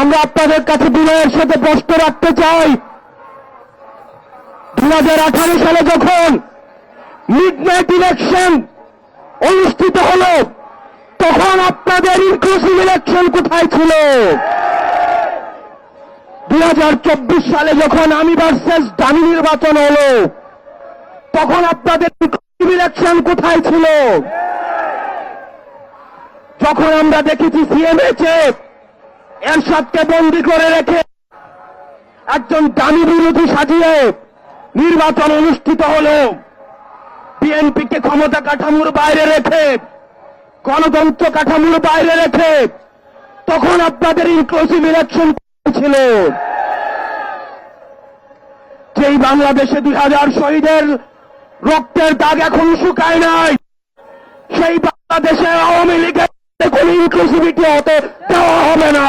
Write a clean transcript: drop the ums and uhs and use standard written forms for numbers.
আমরা আপনাদের কাছে বিনয়ের সাথে প্রশ্ন রাখতে চাই, 2018 সালে যখন মিডনাইট ইলেকশন অনুষ্ঠিত হল, তখন আপনাদের ইনক্লুসিভ ইলেকশন কোথায় ছিল? 2024 সালে যখন আমি ভার্সেস দামি নির্বাচন হল, তখন আপনাদের ইনক্লুসিভ ইলেকশন কোথায় ছিল? যখন আমরা দেখেছি সিএমএইচে এরশাদকে বন্দী করে রেখে একজন দামি বিরোধী সাজিয়ে নির্বাচন অনুষ্ঠিত হল, বিএনপিকে ক্ষমতা কাঠামোর বাইরে রেখে, গণতন্ত্র কাঠামোর বাইরে রেখে, তখন আপনাদের ইনক্লুসিভ ইলেকশন ছিল। যেই বাংলাদেশে 2000 শহীদের রক্তের দাগ এখন শুকায় নাই, সেই বাংলাদেশে আওয়ামী লীগের কোন ইনক্লুসিভিটি হতে দেওয়া হবে না।